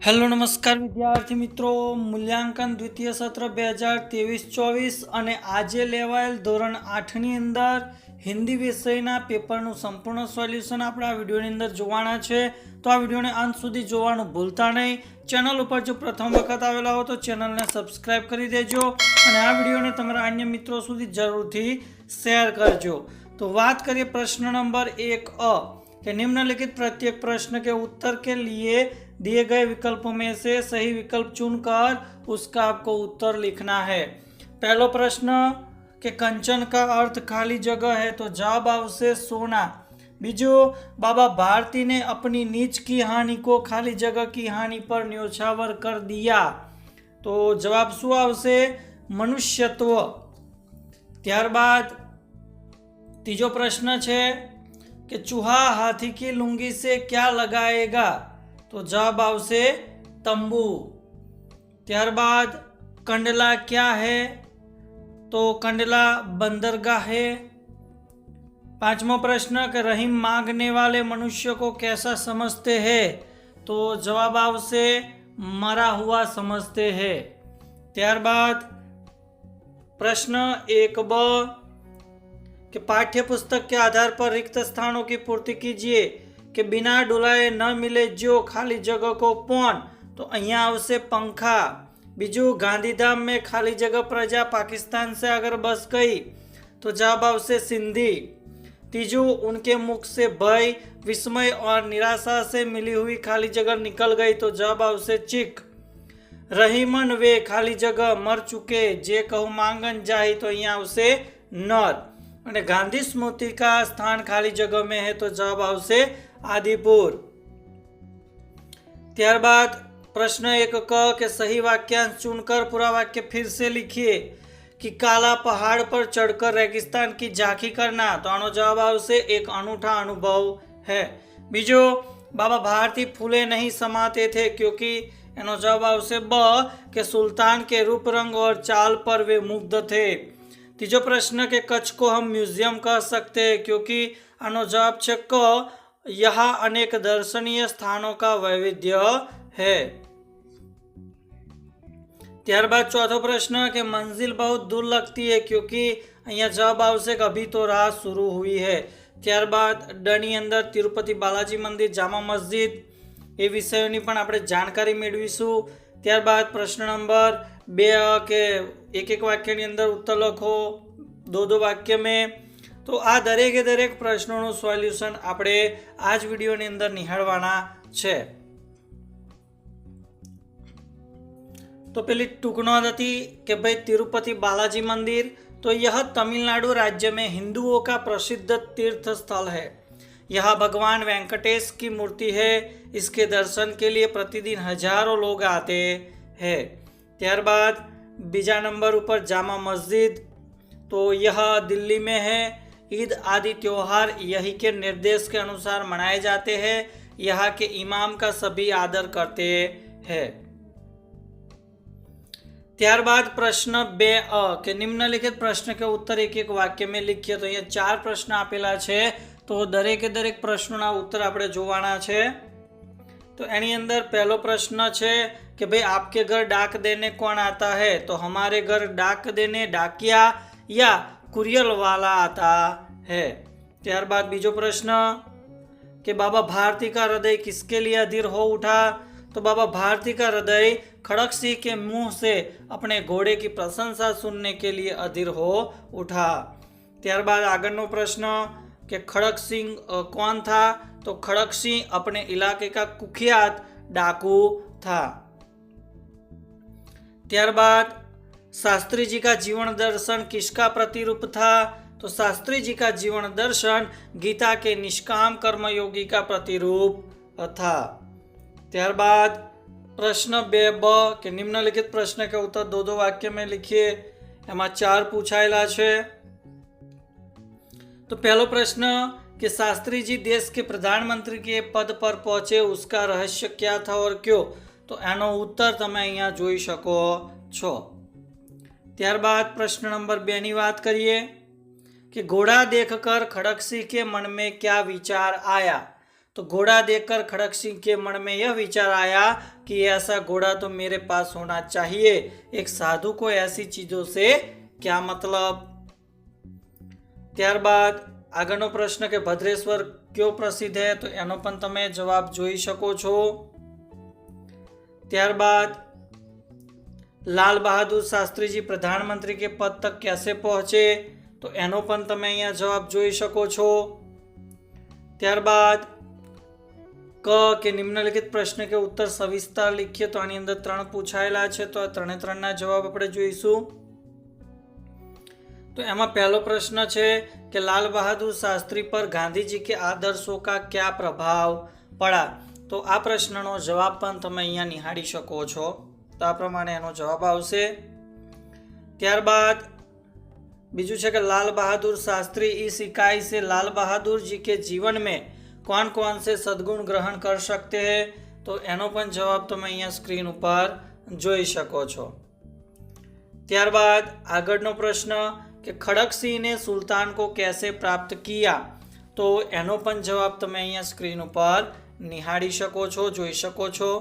Hello नमस्कार विद्यार्थी मित्रों, मूल्यांकन द्वितीय सत्र 2023-24 અને આજે લેવાયેલ ધોરણ 8 ની અંદર હિન્દી વિષયના પેપરનું સંપૂર્ણ સોલ્યુશન આપણે આ વિડિયોની અંદર જોવાના છે। તો આ વિડિયોને અંત સુધી જોવાનું ભૂલતા નહીં। ચેનલ ઉપર જો પ્રથમ વખત આવેલા હો તો ચેનલને સબસ્ક્રાઇબ કરી દેજો અને આ વિડિયોને તમારા અન્ય મિત્રો સુધી જરૂરથી શેર કરજો। તો વાત કરીએ પ્રશ્ન નંબર 1 कि निम्नलिखित प्रत्येक प्रश्न के उत्तर के लिए दिए गए विकल्पों में से सही विकल्प चुनकर उसका आपको उत्तर लिखना है। पहला प्रश्न कि कंचन का अर्थ खाली जगह है, तो जवाब आवशे सोना। बीजो, बाबा भारती ने अपनी नीच की हानि को खाली जगह की हानि पर न्योछावर कर दिया, तो जवाब शू आवशे? मनुष्यत्व। त्यारबाद तीजो प्रश्न है कि चूहा हाथी की लुंगी से क्या लगाएगा, तो जवाब आवशे तंबू। त्यारबाद कंडला क्या है, तो कंडला बंदरगाह है। पांचवा प्रश्न कि रहीम मांगने वाले मनुष्य को कैसा समझते हैं, तो जवाब आवशे मरा हुआ समझते हैं। त्यारबाद प्रश्न 1b कि पाठ्य पुस्तक के आधार पर रिक्त स्थानों की पूर्ति कीजिए कि बिना डुलाए न मिले जो खाली जगह को पौन, तो अहियां आवशे पंखा। बीजू, गांधीधाम में खाली जगह प्रजा पाकिस्तान से अगर बस गई, तो जवाब आवशे सिंधी। तीजू, उनके मुख से भय, विस्मय और निराशा से मिली हुई खाली जगह निकल गई, तो जवाब आवशे चीख। रहीमन वे खाली जगह मर चुके जे कहू मांगन जाही, तो अहियां आवशे नर। और गांधी स्मृति का स्थान खाली जगह में है, तो जवाब आवशे आदिपुर। त्यारबाद प्रश्न 1 क के सही वाक्यांश चुनकर पूरा वाक्य फिर से लिखिए कि काला पहाड़ पर चढ़कर रेगिस्तान की झांकी करना, तो आनो जवाब आवशे एक अनूठा अनुभव है। बीजो, बाबा भारती फूले नहीं समाते थे क्योंकि एनो जवाब आवशे ब के सुल्तान के रूप रंग और चाल पर वे मुग्ध थे। तीजो प्रश्न के कच्छ को हम म्यूजियम कह सकते हैं क्योंकि आनो जवाब है क, यहाँ अनेक दर्शनीय स्थानों का वैविध्य है। त्यारबाद चौथो प्रश्न के मंजिल बहुत दूर लगती है क्योंकि अहियां जवाब आवशे अभी तो राह शुरू हुई है। त्यारबाद डनी अंदर तिरुपति बालाजी मंदिर, जामा मस्जिद ए विषयोनी पण आपणे जानकारी मेळवीशुं। त्यारबाद प्रश्न नंबर 2 के एक एक वाक्य अंदर उत्तर लखो 2 वाक्य में। तो आ दरेके दरेक प्रश्नों सोल्यूशन आपणे आज वीडियो अंदर निहाळवाना छे। तो पेली टूंक नोंध हती कि भाई तिरुपति बालाजी मंदिर, तो यह तमिलनाडु राज्य में हिंदुओं का प्रसिद्ध तीर्थ स्थल है। यहाँ भगवान वेंकटेश की मूर्ति है। इसके दर्शन के लिए प्रतिदिन हजारों लोग आते हैं। त्यारबाद बीजा नंबर ऊपर जामा मस्जिद, तो यह दिल्ली में है। ईद आदि त्योहार यही के निर्देश के अनुसार मनाए जाते हैं। यहाँ के इमाम का सभी आदर करते हैं। त्यारबाद प्रश्न 2 के निम्नलिखित प्रश्न के उत्तर एक एक वाक्य में लिखिए। तो यहाँ 4 प्रश्न आपेला छे, तो दरेके दरेक प्रश्नों उत्तर आपणे जोवाना छे। तो एनी अंदर पहलो प्रश्न है कि भाई आपके घर डाक देने कौन आता है, तो हमारे घर डाक देने डाकिया या कुरियर वाला आता है। त्यारबाद बीजो प्रश्न कि बाबा भारती का हृदय किसके लिए अधीर हो उठा, तो बाबा भारती का हृदय खड़क सिंह के मुंह से अपने घोड़े की प्रशंसा सुनने के लिए अधीर हो उठा। त्यारबाद आगळनो प्रश्न कि खड़क सिंह कौन था, तो खड़क सिंह अपने इलाके का कुख्यात डाकू था। त्यारबाद शास्त्री जी का जीवन दर्शन किसका प्रतिरूप था, तो शास्त्री जी का जीवन दर्शन गीता के निष्काम कर्मयोगी का प्रतिरूप था। त्यारबाद प्रश्न 2b के निम्नलिखित प्रश्न के उत्तर 2 वाक्य में लिखिए। एमां 4 पूछायेला छे। तो पहलो प्रश्न कि शास्त्री जी देश के प्रधानमंत्री के पद पर पहुंचे, उसका रहस्य क्या था और क्यों, तो एनो उत्तर तमे अहींया जोई शको छो। त्यारबाद प्रश्न नंबर 2 नी बात करिए कि घोड़ा देखकर खड़क सिंह के मन में क्या विचार आया, तो घोड़ा देखकर खड़क सिंह के मन में यह विचार आया कि ऐसा घोड़ा तो मेरे पास होना चाहिए। एक साधु को ऐसी चीजों से क्या मतलब। ત્યારબાદ આગળનો પ્રશ્ન કે ભદ્રેશ્વર क्यों प्रसिद्ध है, तो એનો પણ તમે જવાબ જોઈ શકો છો। ત્યારબાદ लाल बहादुर शास्त्री जी प्रधानमंत्री के पद तक कैसे पहुंचे, तो एनो पण तमे अहींया जवाब जोई शको छो। त्यारबाद क के निम्नलिखित प्रश्न के उत्तर सविस्तर लिखिए, तो आनी अंदर 3 पूछायेला छे, तो आ 3 ना जवाब आपणे जोईशुं। तो एमां पहलो प्रश्न छे कि लाल बहादुर शास्त्री पर गांधी जी के आदर्शों का क्या प्रभाव पड़ा, तो आ प्रश्ननो जवाब पण तमे अहींया निहाળી शको छो। तो आ प्रमाणे एनो जवाब आवशे। त्यारबाद बीजू छे कि लाल बहादुर शास्त्री इस इकाई से लाल बहादुर जी के जीवन में कौन कौन से सद्गुण ग्रहण कर सकते हैं, तो एनो पण जवाब तमे अहींया स्क्रीन पर जोई शको छो। त्यारबाद आगळनो प्रश्न कि खड़क सिंह ने सुल्तान को कैसे प्राप्त किया, तो एनो पण जवाब तमे अहींया स्क्रीन पर निहाળી शको छो, जोई शको छो।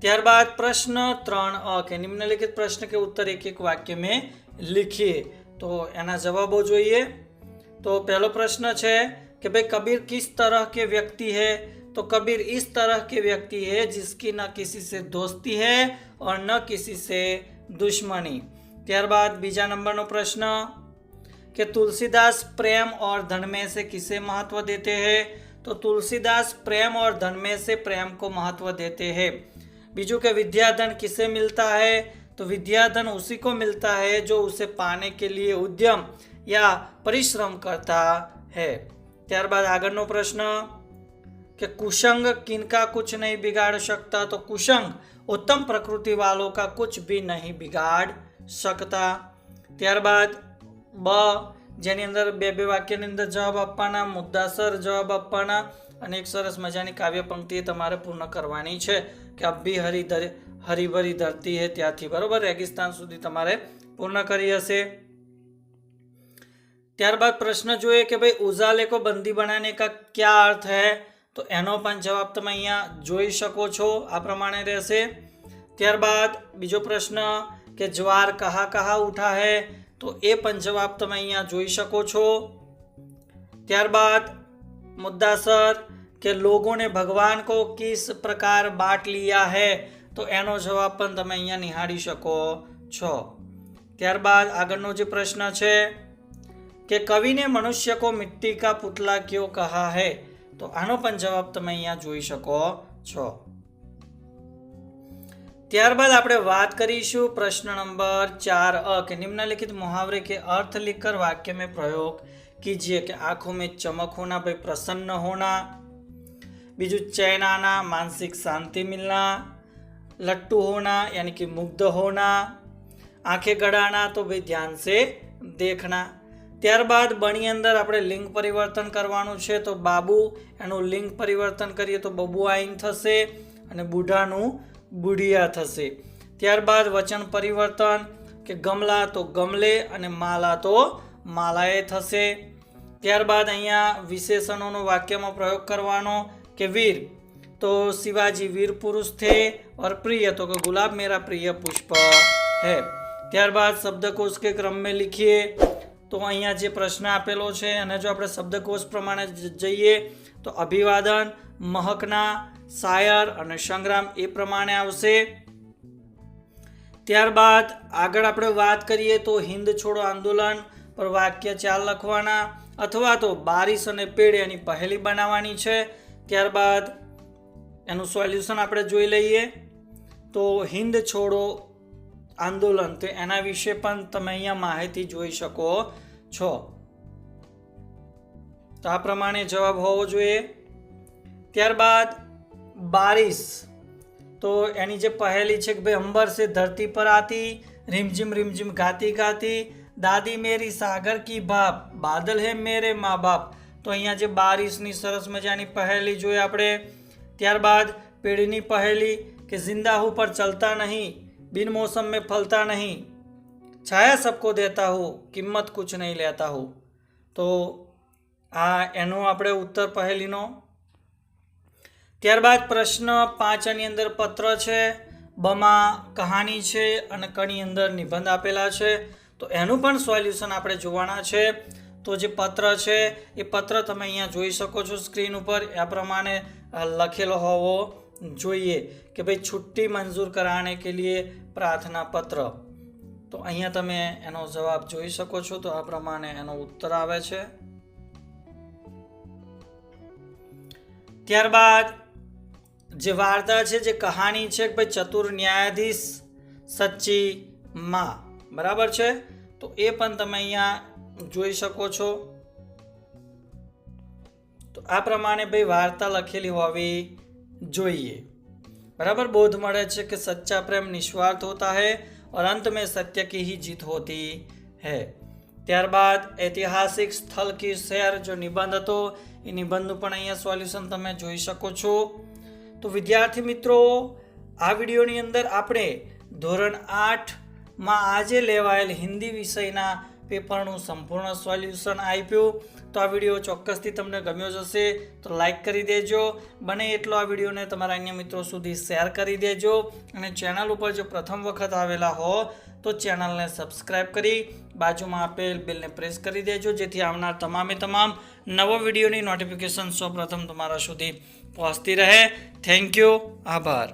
त्यारबाद प्रश्न 3 के निम्नलिखित प्रश्न के उत्तर एक एक वाक्य में लिखिए, तो एना जवाबो जोईए। तो पहलो प्रश्न है कि भाई कबीर किस तरह के व्यक्ति है, तो कबीर इस तरह के व्यक्ति है जिसकी न किसी से दोस्ती है और न किसी से दुश्मनी। त्यारबाद बीजा नंबर प्रश्न कि तुलसीदास प्रेम और धन में से किसे महत्व देते हैं, तो तुलसीदास प्रेम और धन में से प्रेम को महत्व देते हैं। बीजू के विद्याधन किसे मिलता है, तो विद्याधन उसी को मिलता है जो उसे पाने के लिए उद्यम या परिश्रम करता है। त्यारबाद आगळनो प्रश्न कि कुसंग किनका कुछ नहीं बिगाड़ सकता, तो कुसंग उत्तम प्रकृति वालों का कुछ भी नहीं बिगाड़ सकता। त्यारबाद ब जेनी अंदर बे वाक्यनी अंदर जवाब आपवाना, मुद्दासर जवाब आपवाना અને એક સરસ મજાની કાવ્ય પંક્તિ તમારે પૂર્ણ કરવાની છે કે અભી હરી ભરી ધરતી હે ત્યાંથી બરોબર રેગિસ્તાન સુધી તમારે પૂર્ણ કરી હશે। ત્યારબાદ પ્રશ્ન જોઈએ કે ભાઈ ઉજાલે को बंदी बनाने का क्या अर्थ है, तो એનો પણ જવાબ તમે અહીંયા જોઈ શકો છો, આ પ્રમાણે રહેશે। ત્યારબાદ બીજો પ્રશ્ન કે ज्वार कहाँ कहाँ उठा है, तो એ પણ જવાબ તમે અહીંયા જોઈ શકો છો। ત્યારબાद मुद्दासर के लोगों ने भगवान को किस प्रकार बांट लिया है, तो एनो जवाब पण तमे अहींया निहाળી शको छो। त्यारबाद आगळनो जे प्रश्न छे कि कवि ने मनुष्य को मिट्टी का पुतला क्यों कहा है, तो आनो पण जवाब तमे अहींया जोई शको छो। त्यारबाद आपणे वात करीशुं प्रश्न नंबर 4 के निम्नलिखित मुहावरे के अर्थ लिखकर वाक्य में प्रयोग कीजिए कि आंखों में चमक होना भाई प्रसन्न होना, बीजू चैन आना मानसिक शांति मिलना, लट्टू होना यानी कि मुग्ध होना, आंखें गड़ाना तो भाई ध्यान से देखना। त्यारबाद बनी अंदर આપણે લિંગ પરિવર્તન કરવાનું છે, તો બાબુ એનું લિંગ પરિવર્તન કરીએ તો બબુઆઈન થશે અને બુઢાનું બુઢિયા થશે। ત્યારબાદ વચન પરિવર્તન કે ગમલા તો ગમલે અને માલા તો માલાએ થશે। ત્યારબાદ અહીંયા વિશેષણોનો વાક્યમાં પ્રયોગ કરવાનો કે વીર तो शिवाजी वीर पुरुष थे और प्रिय तो गुलाब मेरा प्रिय पुष्प है। त्यारबाद शब्दकोश के क्रम में लिखिए, तो अहींया जे प्रश्न आपेलो छे अने जो आपणे शब्दकोश प्रमाणे जईए तो अभिवादन, महकना, शायर अने संग्राम ए प्रमाणे आवशे। त्यारबाद आगळ आपणे वात करीए तो हिंद छोड़ो आंदोलन पर वाक्य 4 लखवाना अथवा तो बारिश अने पेड़ एनी पहेली बनावવાની છે। ત્યારબાદ એનું સોલ્યુશન આપણે જોઈ લઈએ, તો હિન્દ છોડો આંદોલન તો એના વિશે પણ તમે અહીંયા માહિતી જોઈ શકો છો, તો આ પ્રમાણે જવાબ હોવો જોઈએ। ત્યારબાદ બારિશ तो एनी जे पहेली है कि भाई अंबर से धरती पर आती, रिमझिम गाती गाती, दादी मेरी सागर की बाप, बादल है मेरे माँ बाप। तो अहींया जे बारिशनी सरस मजानी पहेली जोई आपणे। त्यारबाद पेड़नी पहेली कि जिंदा हूँ पर चलता नहीं, बिन मौसम में फलता नहीं, छाया सबको देता हूँ, कीमत कुछ नहीं लेता हूँ। तो આ એનો આપણે ઉત્તર પહેલીનો. ત્યારબાદ પ્રશ્ન 5 અંદર પત્ર છે, બમાં કહાની છે અને કની અંદર નિબંધ આપેલા છે. તો એનું પણ સોલ્યુશન આપણે જોવાના છે. તો જે પત્ર છે એ પત્ર તમે અહીંયા જોઈ શકો છો સ્ક્રીન ઉપર. આ પ્રમાણે લખેલો હોવો જોઈએ કે ભાઈ છુટ્ટી મંજૂર કરાને કે लिए પ્રાર્થના પત્ર. તો અહીંયા તમે એનો જવાબ જોઈ શકો છો. તો આ પ્રમાણે એનો ઉત્તર આવે છે. ત્યારબાદ જે વાર્તા છે, જે કહાની છે કે ભાઈ ચતુર ન્યાયાધીશ સચ્ચી માં, બરાબર છે. તો એ પણ તમે અહીંયા જોઈ શકો છો. તો આ પ્રમાણે ભાઈ વાર્તા લખેલી હોવી જોઈએ, बराबर. बोध મળે છે कि सच्चा प्रेम निस्वार्थ होता है और अंत में सत्य की ही जीत होती है. ત્યારબાદ ઐતિહાસિક સ્થળ કી સૈર જો નિબંધ હતો એ નિબંધનું પણ અહીંયા સોલ્યુશન તમે જોઈ શકો છો. તો વિદ્યાર્થી મિત્રો, આ વિડીયોની અંદર આપણે ધોરણ 8માં આજે લેવાયેલ હિન્દી વિષયના પેપરનું સંપૂર્ણ સોલ્યુશન આપ્યું. તો આ વિડીયો ચોક્કસથી તમને ગમ્યો જ હશે તો લાઈક કરી દેજો. બને એટલો આ વિડીયોને તમારા અન્ય મિત્રો સુધી શેર કરી દેજો. અને ચેનલ ઉપર જો પ્રથમ વખત આવેલા હો તો ચેનલને સબસ્ક્રાઈબ કરી બાજુમાં આપેલ બેલને પ્રેસ કરી દેજો, જેથી આવનાર તમામ નવો વિડીયોની નોટિફિકેશન સૌપ્રથમ તમારા સુધી પહોંચતી રહે. Thank you. આભાર.